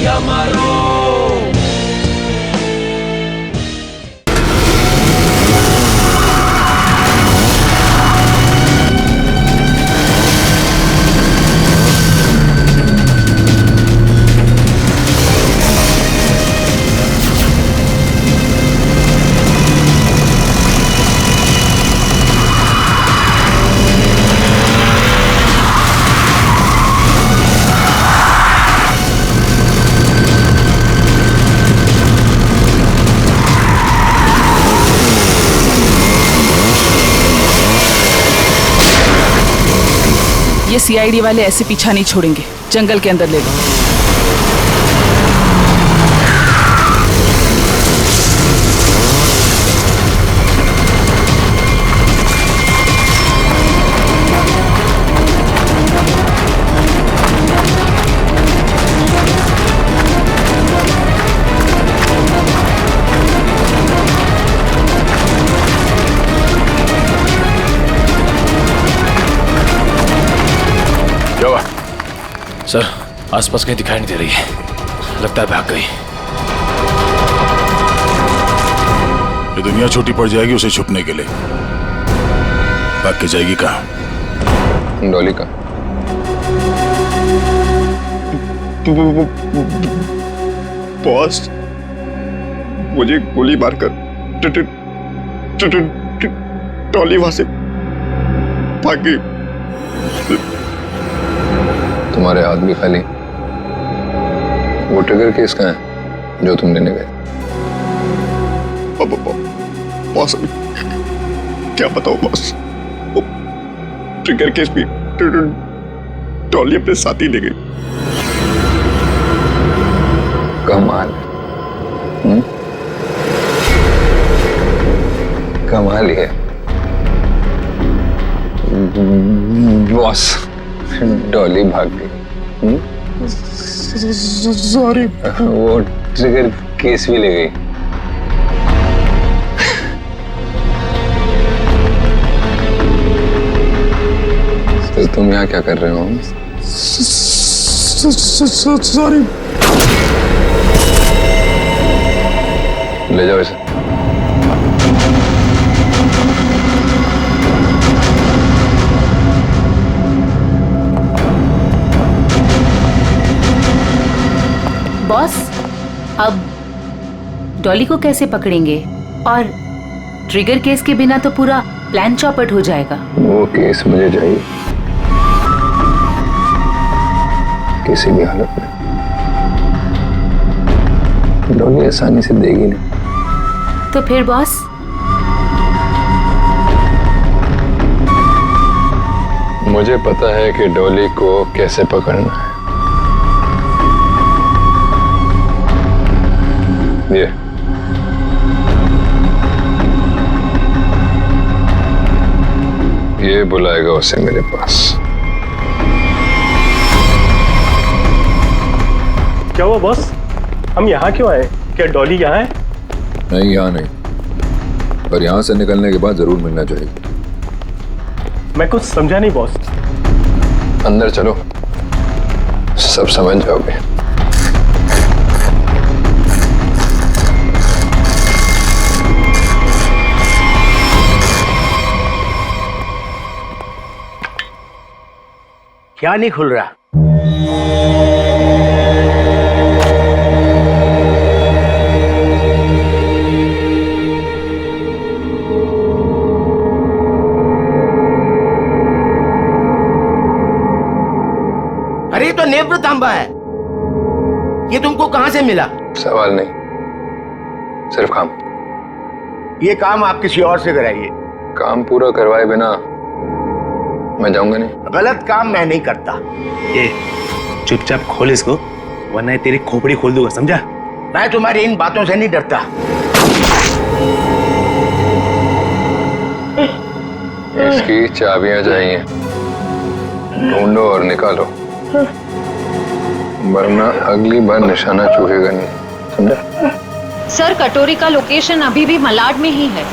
अमरो। ये सीआईडी वाले ऐसे पीछा नहीं छोड़ेंगे, जंगल के अंदर ले लो। सर, आसपास कहीं दिखाई नहीं दे रही है, लगता है भाग गई। ये दुनिया छोटी पड़ जाएगी उसे छुपने के लिए। भाग के जाएगी कहाँ? डॉली का बॉस, मुझे गोली मारकर डॉली वहां से भाग गई। तुम्हारे हाथ भी खाली। वो ट्रिगर केस कहाँ है जो तुम लेने गए? बॉस, क्या बताओ बॉस, वो ट्रिगर केस भी डॉली अपने साथ ही ले गई। कमाल। कमाल है बॉस, डॉली भाग गई। सॉरी। वो ट्रिगर केस भी ले गई। तो तुम यहाँ क्या कर रहे हो? सॉरी। ले जाओ इसे। बॉस, अब डॉली को कैसे पकड़ेंगे? और ट्रिगर केस के बिना तो पूरा प्लान चौपट हो जाएगा। वो केस मुझे चाहिए किसी भी हालत में। डॉली आसानी से देगी नहीं। तो फिर बॉस? मुझे पता है कि डॉली को कैसे पकड़ना है। ये बुलाएगा उसे मेरे पास। क्या हुआ बॉस? हम यहाँ क्यों आए? क्या डॉली यहाँ है? नहीं, यहाँ नहीं, पर यहाँ से निकलने के बाद जरूर मिलना चाहिए। मैं कुछ समझा नहीं बॉस। अंदर चलो, सब समझ जाओगे। क्या नहीं खुल रहा? अरे ये तो नेत्र तांबा है। ये तुमको कहां से मिला? सवाल नहीं, सिर्फ काम। ये काम आप किसी और से कराइए। काम पूरा करवाए बिना मैं जाऊंगा नहीं। गलत काम मैं नहीं करता। ये चुपचाप खोल इसको, वरना ये तेरी खोपड़ी खोल दूंगा, समझा? मैं तुम्हारी इन बातों से नहीं डरता। इसकी चाबियां चाहिए, ढूंढो और निकालो, वरना अगली बार निशाना चूकेगा नहीं, समझा? सर, कटोरी का लोकेशन अभी भी मलाड में ही है।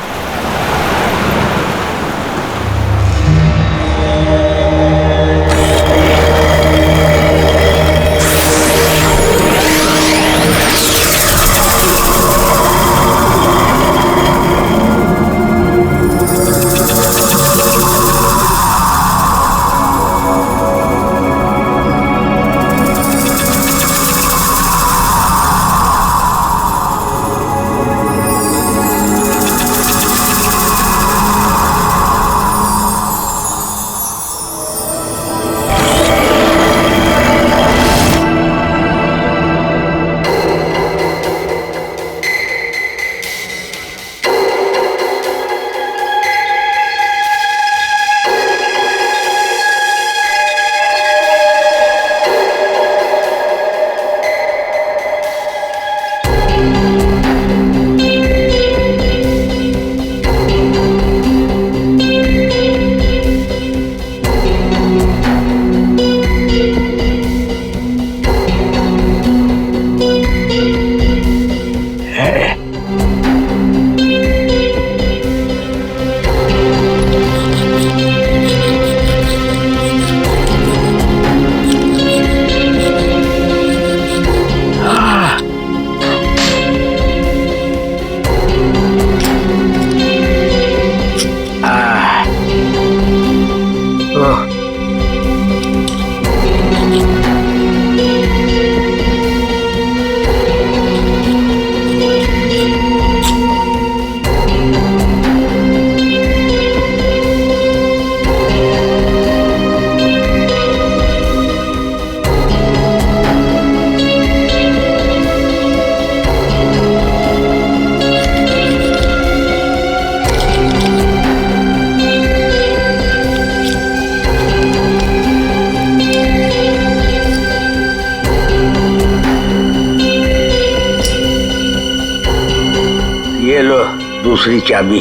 दूसरी चाबी।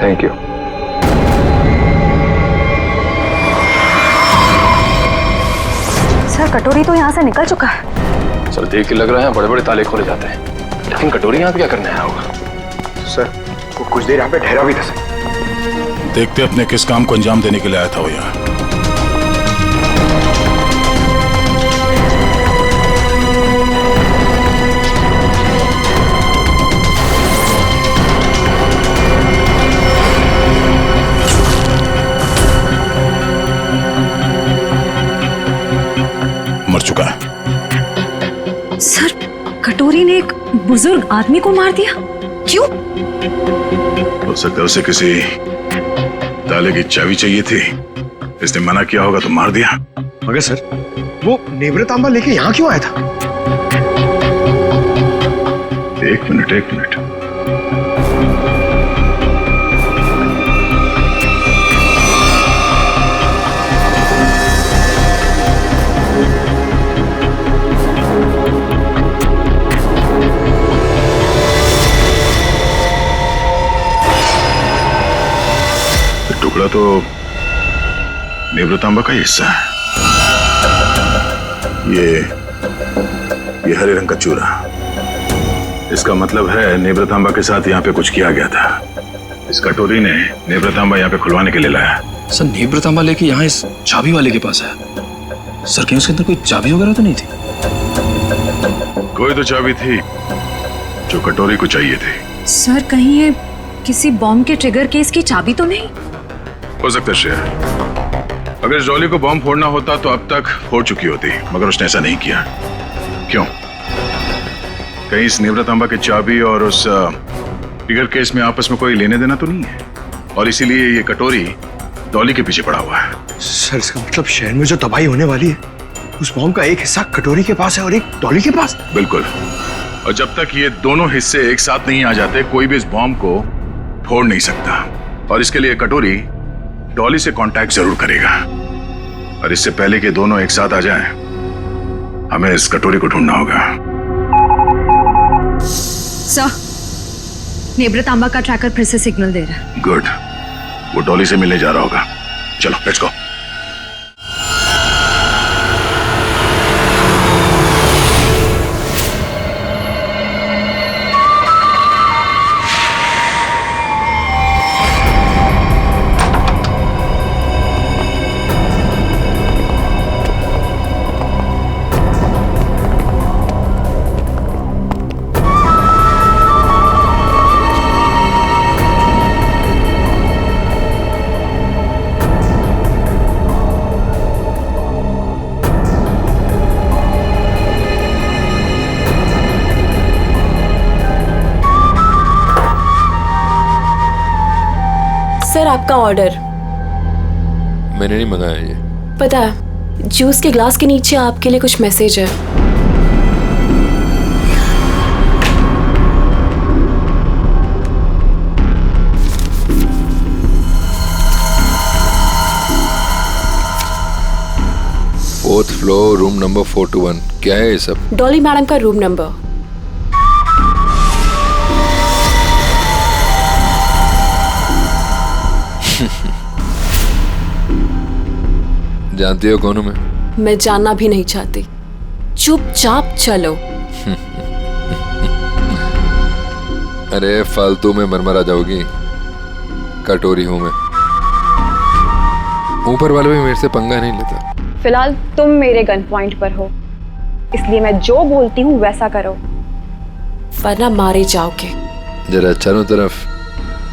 Thank you. सर कटोरी तो यहाँ से निकल चुका है। सर देख के लग रहा है बड़े बड़े ताले खोले जाते हैं, लेकिन कटोरी यहाँ पे क्या करने आया होगा? सर वो कुछ देर यहाँ पे ठहरा भी था सर। देखते अपने किस काम को अंजाम देने के लिए आया था वो यहाँ। मर चुका है। सर कटोरी ने एक बुजुर्ग आदमी को मार दिया, क्यों? हो सकता है उसे किसी ताले की चाबी चाहिए थी, इसने मना किया होगा तो मार दिया। मगर सर वो नेवरतांबा लेके यहाँ क्यों आया था? एक मिनट। टुकड़ा तो नेवरतांबा का ही हिस्सा है। ये हरे रंग का चूरा, इसका मतलब है नेवरतांबा के साथ यहाँ पे कुछ किया गया था। इस कटोरी ने नेवरतांबा यहाँ पे खुलवाने के लिए लाया। सर नेवरतांबा लेके यहाँ इस चाबी वाले के पास आया। सर कहीं उसके अंदर कोई चाबी वगैरह तो नहीं थी? कोई तो चाबी थी जो कटोरी को चाहिए थी। सर कहीं ये किसी बॉम्ब के ट्रिगर केस की चाबी तो नहीं? हो सकता है श्रेया, अगर इस डॉली को बॉम्ब फोड़ना होता तो अब तक फोड़ चुकी होती, मगर उसने ऐसा नहीं किया। क्यों? कहीं इस नेवरतांबा की चाबी और उस ट्रिगर केस में आपस में कोई लेने देना तो नहीं है, और इसीलिए ये कटोरी डॉली के पीछे पड़ा हुआ है। सर इसका मतलब शहर में जो तबाही होने वाली है उस बॉम्ब का एक हिस्सा कटोरी के पास है और एक डॉली के पास। बिल्कुल, और जब तक ये दोनों हिस्से एक साथ नहीं आ जाते कोई भी इस बॉम्ब को फोड़ नहीं सकता, और इसके लिए कटोरी डॉली से कांटेक्ट जरूर करेगा, और इससे पहले कि दोनों एक साथ आ जाएं, हमें इस कटोरी को ढूंढना होगा। सर नेवरतांबा का ट्रैकर फिर से सिग्नल दे रहा है। गुड, वो डॉली से मिलने जा रहा होगा। चलो लेट्स गो। सर आपका ऑर्डर। मैंने नहीं मंगाया ये। पता है, जूस के ग्लास के नीचे आपके लिए कुछ मैसेज है। Fourth floor room number 421। क्या है ये सब? डॉली मैडम का रूम नंबर। जानती हो कौन हूं मैं जानना भी नहीं चाहती। चुपचाप चलो। अरे फालतू में मरमरा जाओगी। कटोरी हूं मैं, ऊपर वाले भी मेरे से पंगा नहीं लेता। फिलहाल तुम मेरे गन पॉइंट पर हो, इसलिए मैं जो बोलती हूँ वैसा करो, वरना मारे जाओगे। जरा चारों तरफ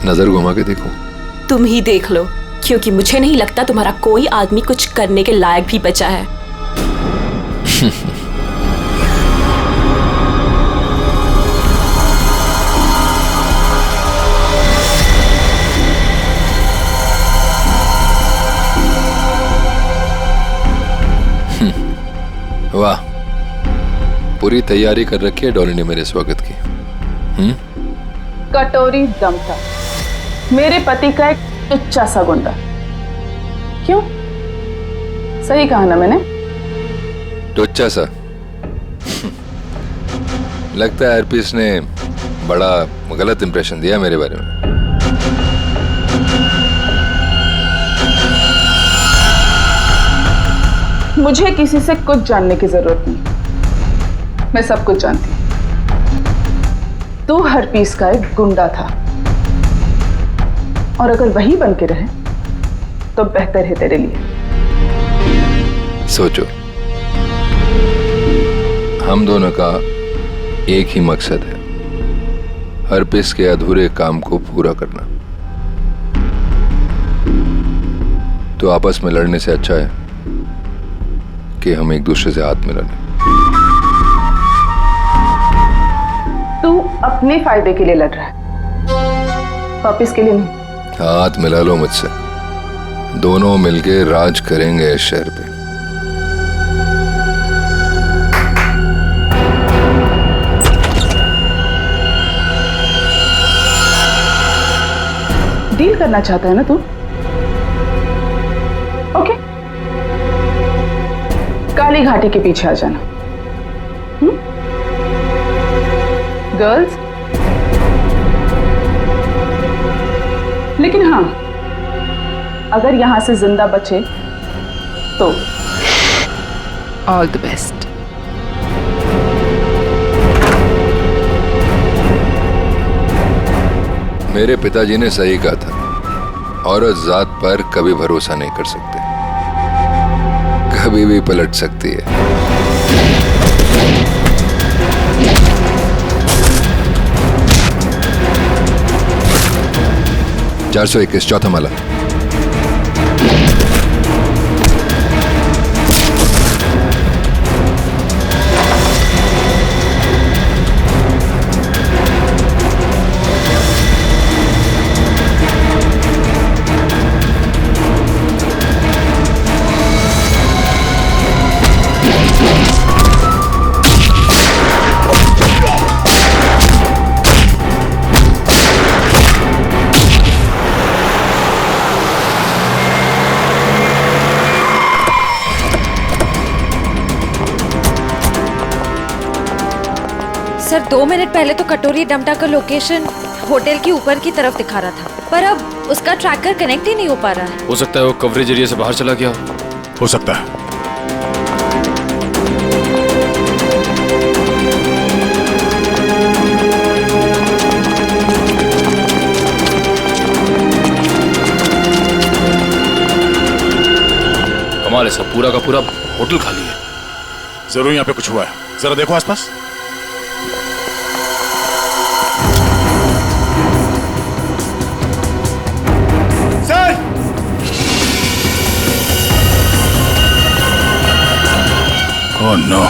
नजर घुमा के देखो। तुम ही देख लो, क्योंकि मुझे नहीं लगता तुम्हारा कोई आदमी कुछ करने के लायक भी बचा है। वाह, पूरी तैयारी कर रखी है डॉली ने मेरे स्वागत की। कटोरी दम था मेरे पति का एक टुच्चा सा गुंडा। क्यों? सही कहा ना मैंने? टुच्चा सा? लगता है हरपीस ने बड़ा गलत इंप्रेशन दिया मेरे बारे में। मुझे किसी से कुछ जानने की जरूरत नहीं, मैं सब कुछ जानती हूं। तू हरपीस का एक गुंडा था, और अगर वही बन के रहे तो बेहतर है तेरे लिए। सोचो, हम दोनों का एक ही मकसद है, हरपीस के अधूरे काम को पूरा करना। तो आपस में लड़ने से अच्छा है कि हम एक दूसरे से हाथ मिला लें। तू अपने फायदे के लिए लड़ रहा है, वापिस के लिए नहीं। हाथ मिला लो मुझसे, दोनों मिलके राज करेंगे इस शहर पे। डील करना चाहता है ना तू? ओके, काली घाटी के पीछे आ जाना। गर्ल्स, लेकिन हाँ, अगर यहां से जिंदा बचे तो ऑल द बेस्ट। मेरे पिताजी ने सही कहा था, औरत जात पर कभी भरोसा नहीं कर सकते, कभी भी पलट सकती है। 421 चौथा माला। सर 2 मिनट पहले तो कटोरी डमटा का लोकेशन होटल के ऊपर की तरफ दिखा रहा था, पर अब उसका ट्रैकर कनेक्ट ही नहीं हो पा रहा है। हो सकता है वो कवरेज एरिया से बाहर चला गया हो सकता है। कमाल है, सब पूरा का पूरा होटल खाली है। जरूर यहाँ पे कुछ हुआ है, जरा देखो आसपास। सर! ओह नो,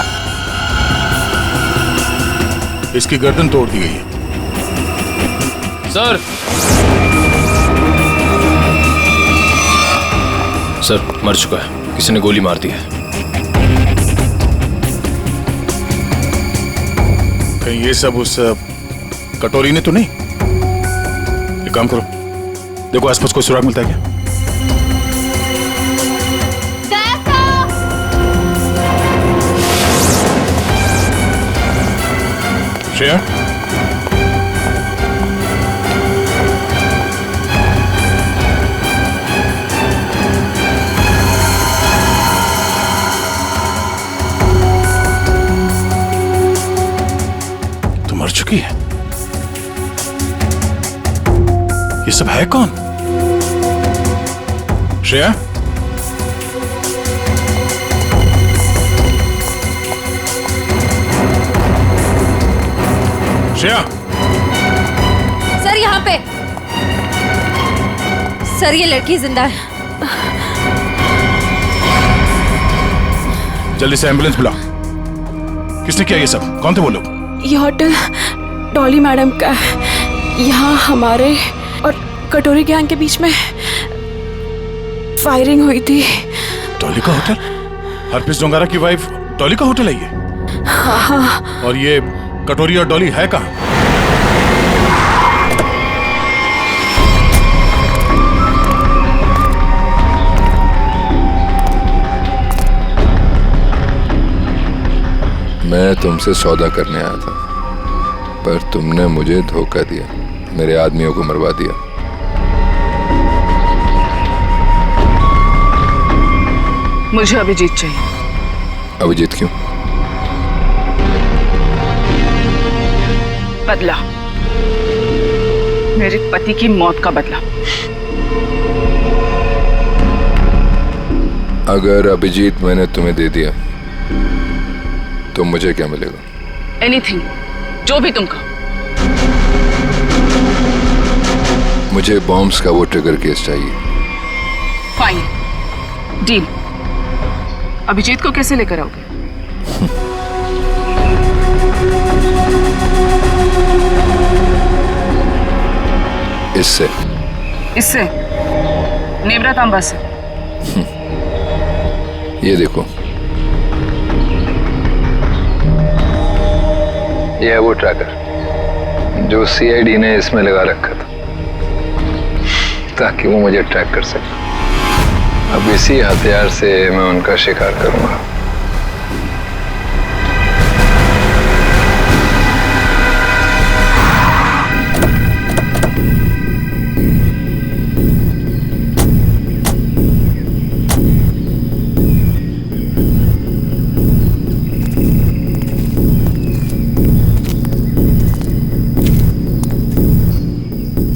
इसकी गर्दन तोड़ दी गई है। सर! सर मर चुका है, किसी ने गोली मार दी है। कहीं ये सब उस कटोरी ने तो नहीं? एक काम करो, देखो आसपास कोई सुराग मिलता है क्या? श्रेया, तो मर चुकी है। ये सब है कौन? श्रेया, श्रेया, सर यहाँ पे। सर ये लड़की जिंदा है। जल्दी से एम्बुलेंस बुलाओ। किसने किया ये सब? कौन थे वो लोग? ये होटल डॉली मैडम का है। यहाँ हमारे और कटोरी गैंग के बीच में फायरिंग हुई थी। डॉली का होटल? हरपीस डोंगारा की वाइफ डॉली का होटल है ये? हाँ। और ये कटोरी और डॉली है कहाँ? मैं तुमसे सौदा करने आया था। पर तुमने मुझे धोखा दिया, मेरे आदमियों को मरवा दिया। मुझे अभिजीत चाहिए। अभिजीत क्यों? बदला, मेरे पति की मौत का बदला। अगर अभिजीत मैंने तुम्हें दे दिया तो मुझे क्या मिलेगा? एनीथिंग, जो भी तुम कहो। मुझे बॉम्ब्स का वो ट्रिगर केस चाहिए। Fine, deal. अभिजीत को कैसे लेकर आओगे? इससे नेवरा तांबा से। ये देखो, ये है वो ट्रैकर जो सीआईडी ने इसमें लगा रखा था ताकि वो मुझे ट्रैक कर सके। अब इसी हथियार से मैं उनका शिकार करूंगा।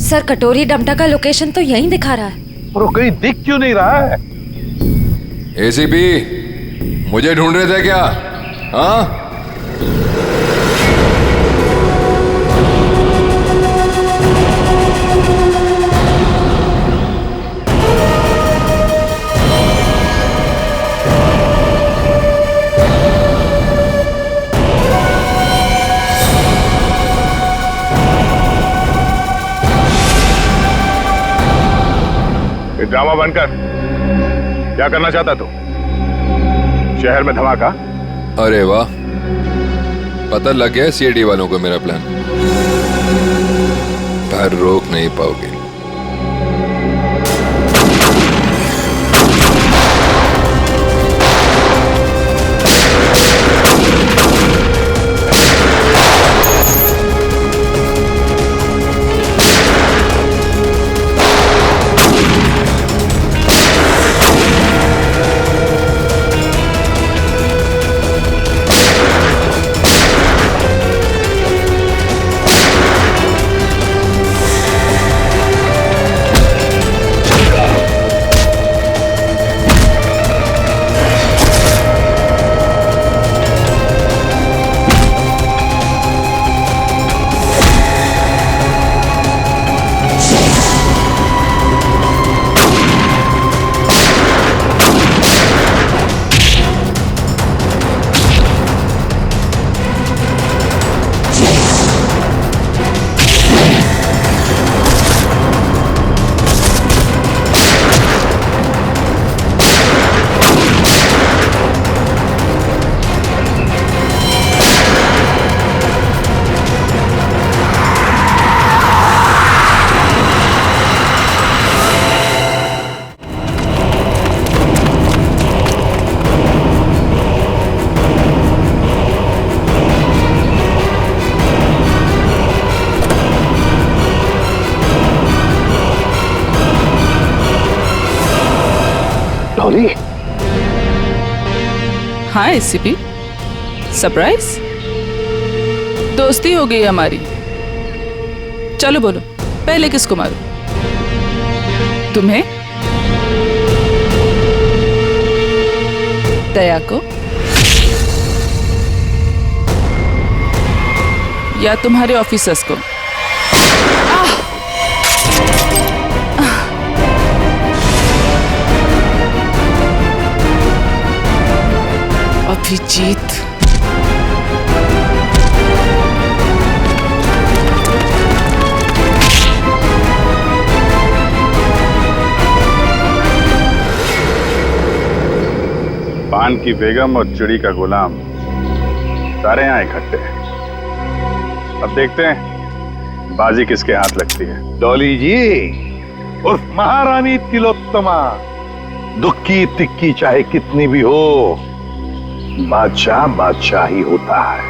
सर, कटोरी डमटा का लोकेशन तो यहीं दिखा रहा है। और वो कहीं दिख क्यों नहीं रहा है? एसीपी, मुझे ढूंढ रहे थे क्या? हाँ? ड्रामा बनकर क्या करना चाहता तू? शहर में धमाका? अरे वाह, पता लग गया सीआईडी वालों को मेरा प्लान, पर रोक नहीं पाओगे। डॉली, हाँ एसीपी, सरप्राइज। दोस्ती हो गई हमारी। चलो बोलो, पहले किसको मारूं? तुम्हें? दया को? या तुम्हारे ऑफिसर्स को? अभिजीत, पान की बेगम और चिड़ी का गुलाम सारे यहाँ इकट्ठे हैं। अब देखते हैं बाजी किसके हाथ लगती है। डॉली जी उर्फ महारानी तिलोत्तमा, दुक्की तिक्की चाहे कितनी भी हो, बादशाह बादशाह ही होता है।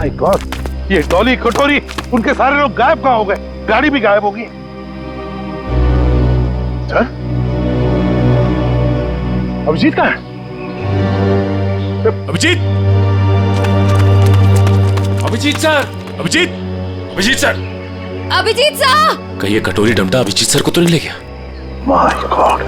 माय गॉड, ये डॉली कटोरी उनके सारे लोग गायब कहाँ हो गए? गाड़ी भी गायब होगी। सर, अभिजीत कहाँ है? Abhijit, Abhijit sir, Abhijit, Abhijit sir, Abhijit sir! कहीं ये कटोरी डमटा अभिजीत सर को तो नहीं ले गया? My God.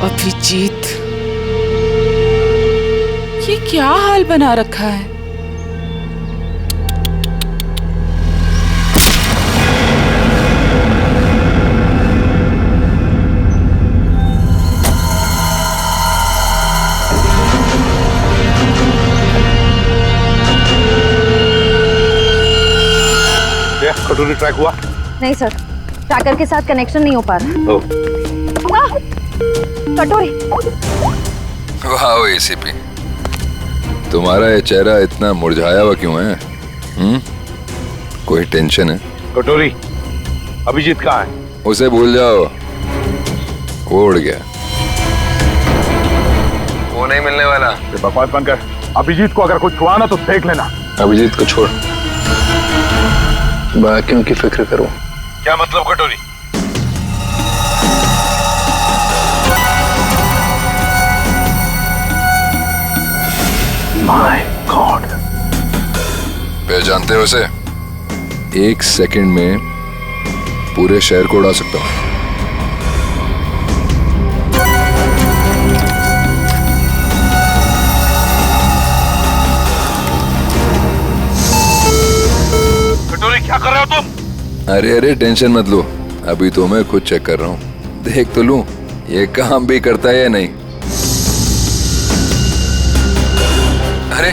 अभिजीत, ये क्या हाल बना रखा है? कटोरी ट्रैक हुआ? नहीं सर, ट्रैकर के साथ कनेक्शन नहीं हो पा रहा। कटोरी। वाह एसीपी, तुम्हारा ये चेहरा इतना मुरझाया हुआ क्यों है? कोई टेंशन है? कटोरी, अभिजीत कहाँ है? उसे भूल जाओ, वो उड़ गया, वो नहीं मिलने वाला। बकवास बंद कर। अभिजीत को अगर कुछ हुआ ना तो देख लेना। अभिजीत को छोड़, बाकियों की फिक्र करो। क्या मतलब कटोरी? My God. पहचानते हो उसे? 1 सेकंड में पूरे शहर को उड़ा सकता हूं। कटोरी, क्या कर रहे हो तुम? अरे टेंशन मत लो, अभी तो मैं खुद चेक कर रहा हूँ, देख तो लूं ये काम भी करता है या नहीं। अरे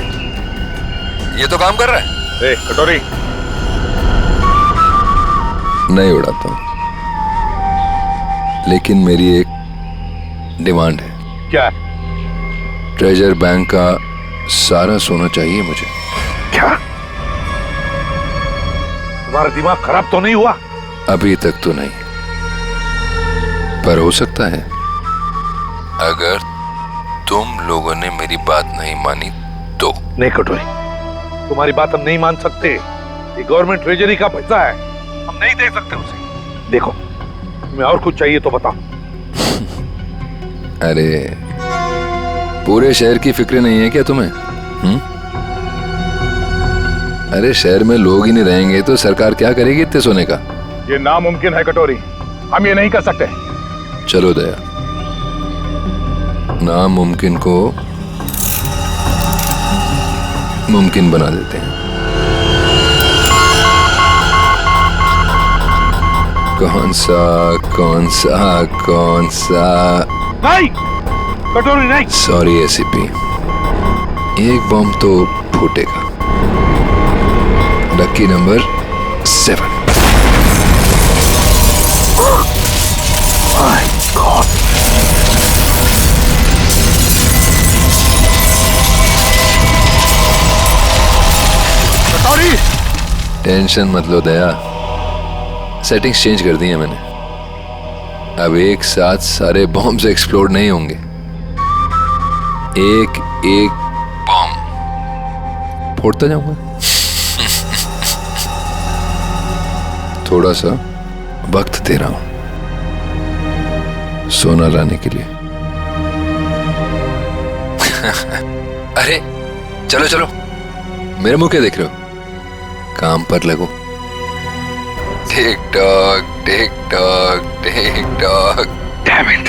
ये तो काम कर रहा है। ए, कटोरी, नहीं उड़ाता हूँ, लेकिन मेरी एक डिमांड है। क्या? ट्रेजर बैंक का सारा सोना चाहिए मुझे। क्या? तुम्हारा दिमाग खराब तो नहीं हुआ? अभी तक तो नहीं, पर हो सकता है अगर तुम लोगों ने मेरी बात नहीं मानी तो। नहीं कटोरी, तुम्हारी बात हम नहीं मान सकते। ये गवर्नमेंट ट्रेजरी का पैसा है, हम नहीं दे सकते उसे। देखो, तुम्हें और कुछ चाहिए तो बताओ। अरे पूरे शहर की फिक्र नहीं है क्या तुम्हें? अरे शहर में लोग ही नहीं रहेंगे तो सरकार क्या करेगी इतने सोने का? ये नामुमकिन है कटोरी, हम ये नहीं कर सकते। चलो दया, नामुमकिन को मुमकिन बना देते हैं। कौन सा? नहीं कटोरी, नहीं। सॉरी एसीपी, एक बम तो फूटेगा। Lucky number 7। My god. कटोरी, टेंशन मत लो दया, सेटिंग्स चेंज कर दी है मैंने। अब एक साथ सारे बॉम्ब्स एक्सप्लोड नहीं होंगे, एक एक बॉम्ब फोड़ता जाऊंगा। थोड़ा सा वक्त दे रहा हूं सोना लाने के लिए। अरे चलो चलो, मेरे मुंह क्या देख रहे हो? काम पर लगो। Tick tock tick tock tick tock. Damn it.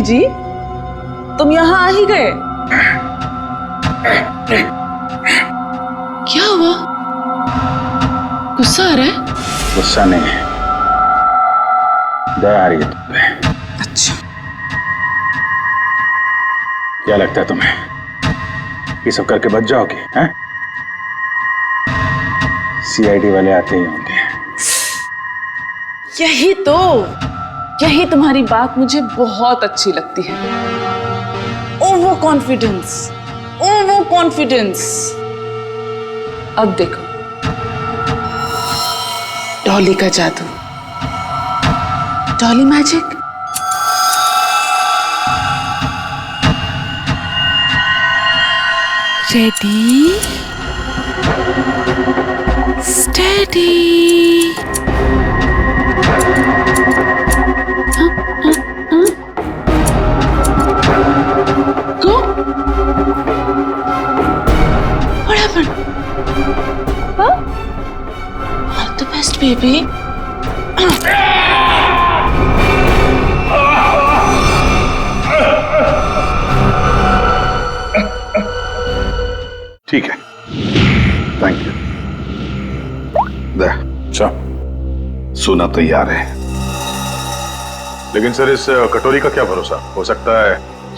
जी, तुम यहाँ आ ही गए। क्या हुआ? गुस्सा आ रहा है? गुस्सा नहीं है, दया आ रही है तुम पे। अच्छा, क्या लगता है तुम्हें ये सब करके बच जाओगे? हैं? सीआईडी वाले आते ही होंगे। यही तुम्हारी बात मुझे बहुत अच्छी लगती है। Over confidence. अब देखो डॉली का जादू, Dolly magic. Ready, steady. Go. What happened? Huh? All the best, baby. ठीक है, थैंक यू। अच्छा, सोना तैयार है। लेकिन सर इस कटोरी का क्या भरोसा? हो सकता है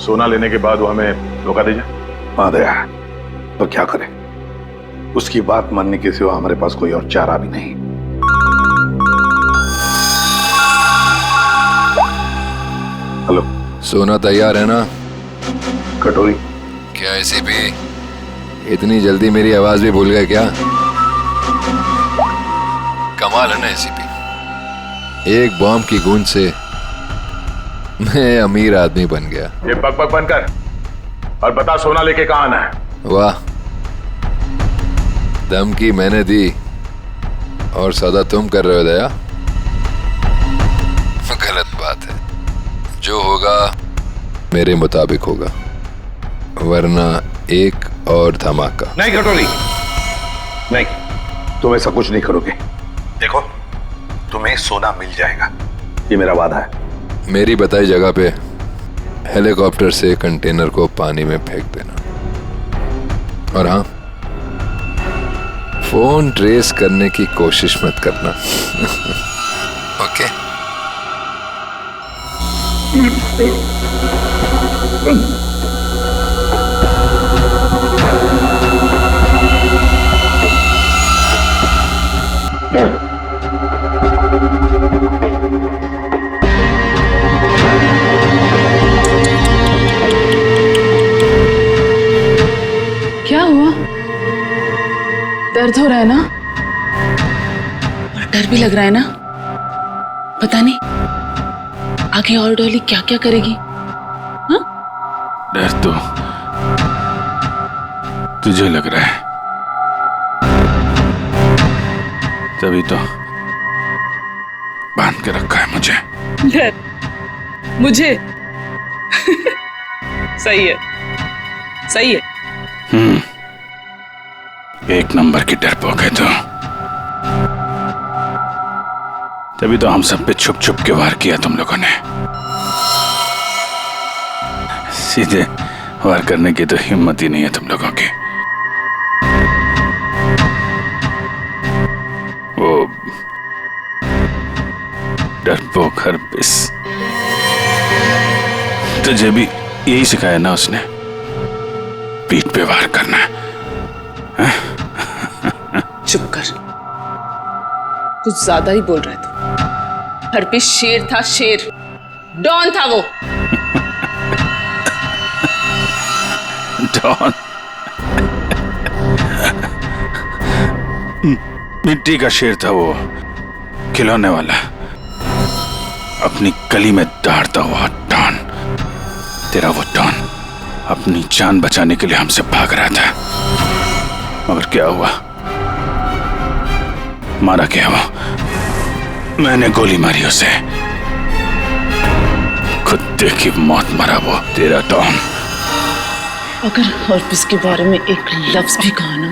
सोना लेने के बाद वो हमें धोखा दे जाए। हाँ दया, तो क्या करें? उसकी बात मानने के सिवा हमारे पास कोई और चारा भी नहीं। हेलो, सोना तैयार है ना? कटोरी? क्या एसीपी इतनी जल्दी मेरी आवाज भी भूल गए क्या? कमाल है ना एसीपी, एक बॉम्ब की गूंज से मैं अमीर आदमी बन गया। ये बक बक बनकर और बता सोना लेके कहां आना है? वाह, धमकी मैंने दी और सदा तुम कर रहे हो दया। गलत बात है, जो होगा मेरे मुताबिक होगा, वरना एक और धमाका। नहीं कटोरी, नहीं, तुम ऐसा कुछ नहीं करोगे। देखो, तुम्हें सोना मिल जाएगा, ये मेरा वादा है। मेरी बताई जगह पे हेलीकॉप्टर से कंटेनर को पानी में फेंक देना, और हाँ, फोन ट्रेस करने की कोशिश मत करना। ओके? क्या हुआ? दर्द हो रहा है ना? और डर भी लग रहा है ना? पता नहीं आगे और डॉली क्या क्या करेगी। हाँ? डर तो तुझे लग रहा है, तभी तो बांध के रखा है मुझे। डर मुझे? सही है, सही है। एक नंबर की डरपोक है तो। तभी तो हम सब पे छुप छुप के वार किया तुम लोगों ने। सीधे वार करने की तो हिम्मत ही नहीं है तुम लोगों की। वो डरपोक हरपिस, तुझे भी यही सिखाया ना उसने, पीठ पे वार करना है? चुप कर, कुछ ज्यादा ही बोल रहा है तू। हरपिस शेर था, शेर, डॉन था वो। डॉन? मिट्टी का शेर था वो, खिलौने वाला, अपनी गली में दौड़ता हुआ डॉन। तेरा वो डॉन अपनी जान बचाने के लिए हमसे भाग रहा था, मगर क्या हुआ? मारा क्या वो? मैंने गोली मारी उसे, कुत्ते की मौत मरा वो तेरा डॉन। अगर हरपिस के बारे में एक लफ्ज भी कहा ना,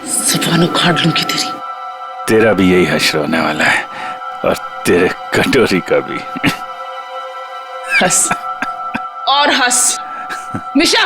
ज़ुबान उखाड़ लूंगी तेरी। तेरा भी यही हश्र होने वाला है, और तेरे कटोरी का भी। हंस और हंस मिशा।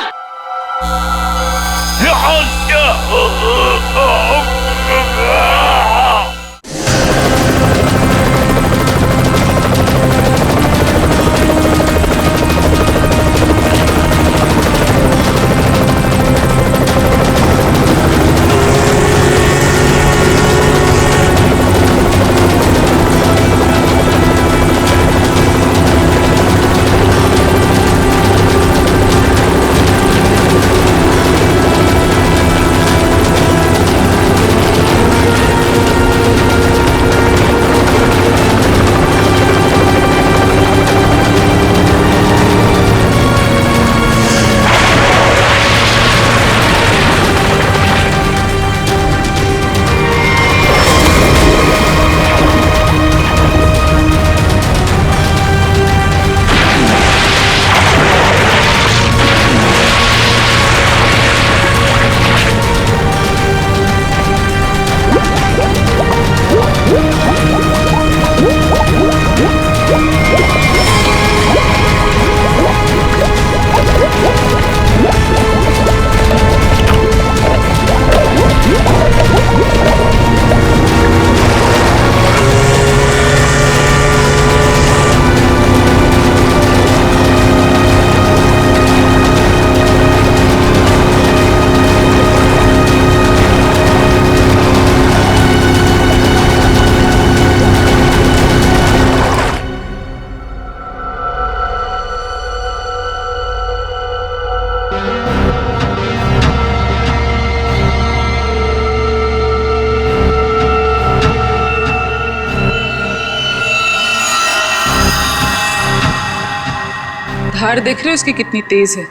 धार देख रहे हो इसकी कितनी तेज है,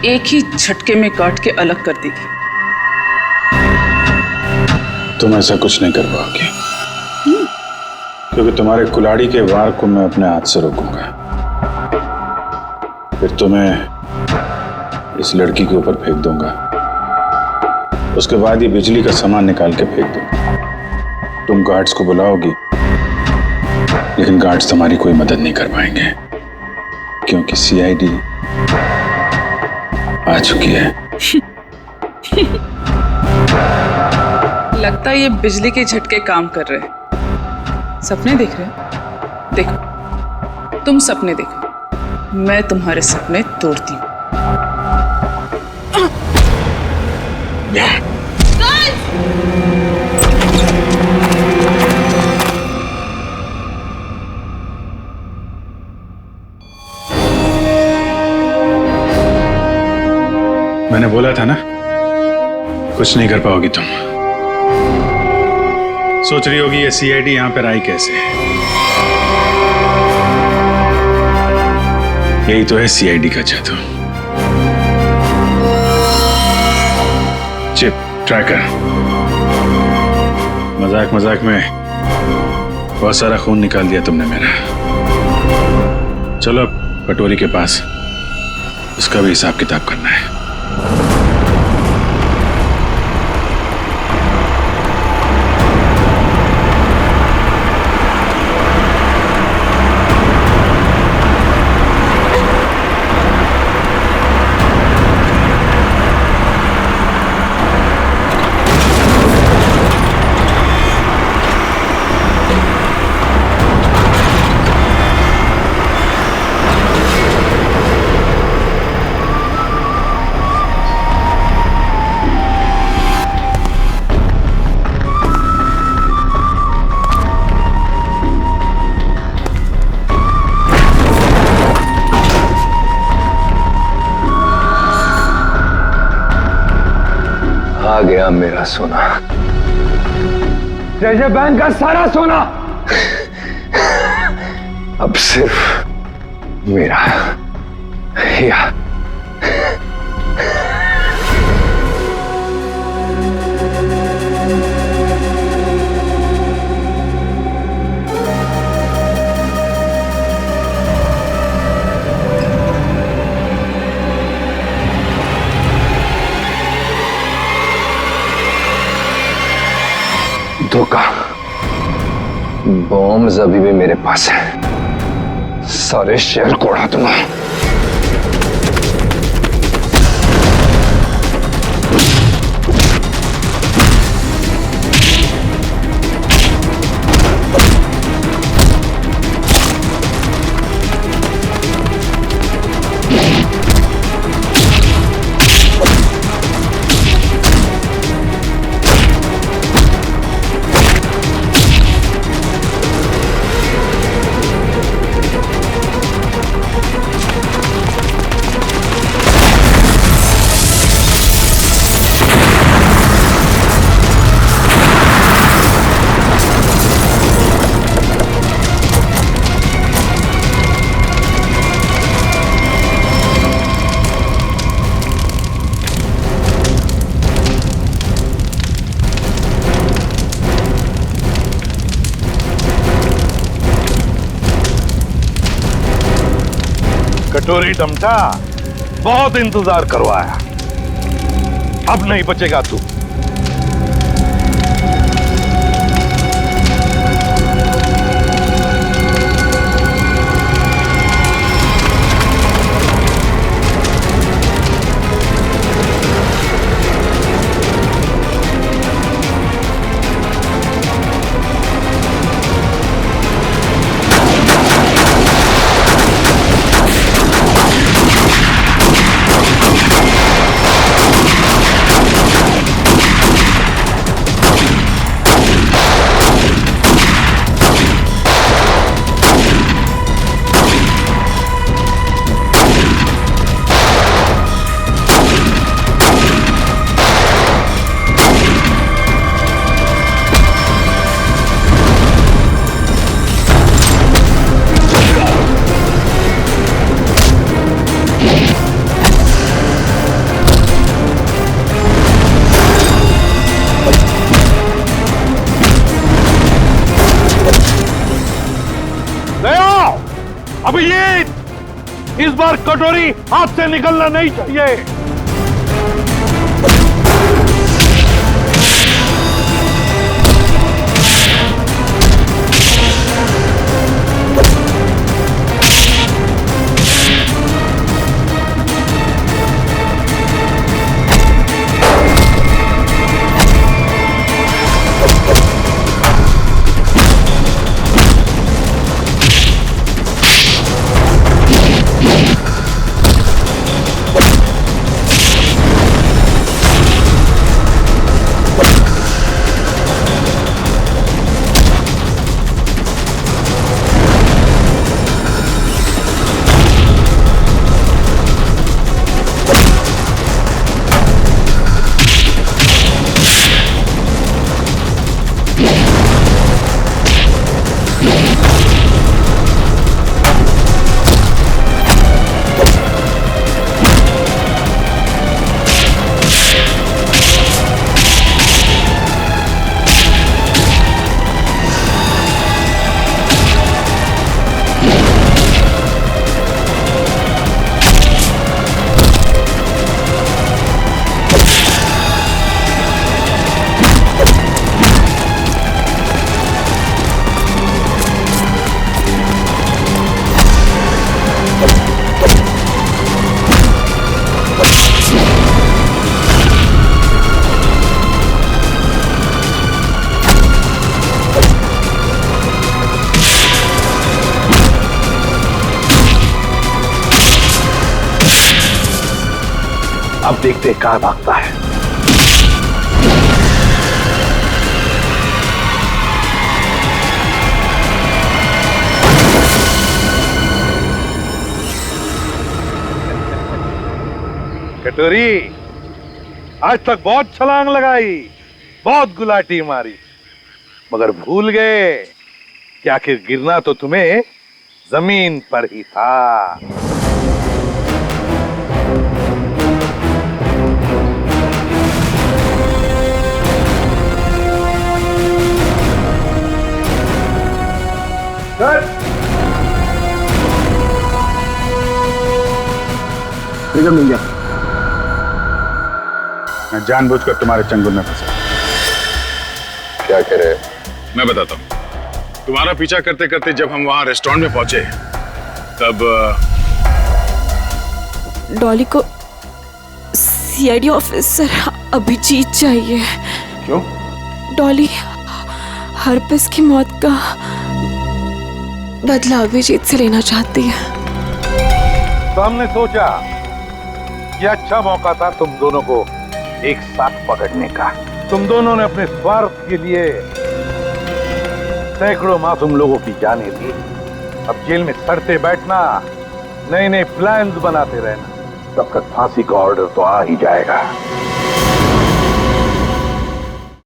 एक ही झटके में काट के अलग कर देगी। तुम ऐसा कुछ नहीं कर पाओगे, क्योंकि तुम्हारे कुल्हाड़ी के वार को मैं अपने हाथ से रोकूंगा। फिर तुम्हें इस लड़की के ऊपर फेंक दूंगा, उसके बाद ये बिजली का सामान निकाल के फेंक दूंगा। तुम गार्ड्स को बुलाओगी, लेकिन गार्ड्स तुम्हारी कोई मदद नहीं कर पाएंगे, क्योंकि सीआईडी आ चुकी है। लगता है ये बिजली के झटके काम कर रहे हैं। सपने देख रहे हो? देखो, तुम सपने देखो, मैं तुम्हारे सपने तोड़ती हूँ। मैंने बोला था ना, कुछ नहीं कर पाओगी तुम। सोच रही होगी ये सीआईडी यहां पर आई कैसे। यही तो है सीआईडी का जादू। Chip tracker. मजाक मजाक में बहुत सारा खून निकाल दिया तुमने मेरा। चलो अब कटोरी के पास, उसका भी हिसाब किताब करना है। आ गया मेरा सोना, जैसे बैंक का सारा सोना अब सिर्फ मेरा। या धोखा, बॉम्ब अभी भी मेरे पास है, सारे शेयर को उड़ा दूंगा। कटोरी डमटा, बहुत इंतजार करवाया, अब नहीं बचेगा तू। अभिजीत, इस बार कटोरी हाथ से निकलना नहीं चाहिए। अब देखते कहां भागता है। कटोरी, आज तक बहुत छलांग लगाई, बहुत गुलाटी मारी, मगर भूल गए कि आखिर गिरना तो तुम्हें जमीन पर ही था। ट्रिगर मिल गया। मैं जानबूझकर तुम्हारे चंगुल में फंसा। क्या कह रहे? मैं बताता हूँ। तुम्हारा पीछा करते करते जब हम वहां रेस्टोरेंट में पहुंचे तब डॉली को सीआईडी ऑफिसर अभिजीत चाहिए। क्यों? डॉली हरपिस की मौत का बदला अभिजीत से लेना चाहती है। तो हमने सोचा ये अच्छा मौका था तुम दोनों को एक साथ पकड़ने का। तुम दोनों ने अपने स्वार्थ के लिए सैकड़ों मासूम लोगों की जानें दी। अब जेल में सड़ते बैठना, नए नए प्लान्स बनाते रहना, तब तक फांसी का ऑर्डर तो आ ही जाएगा।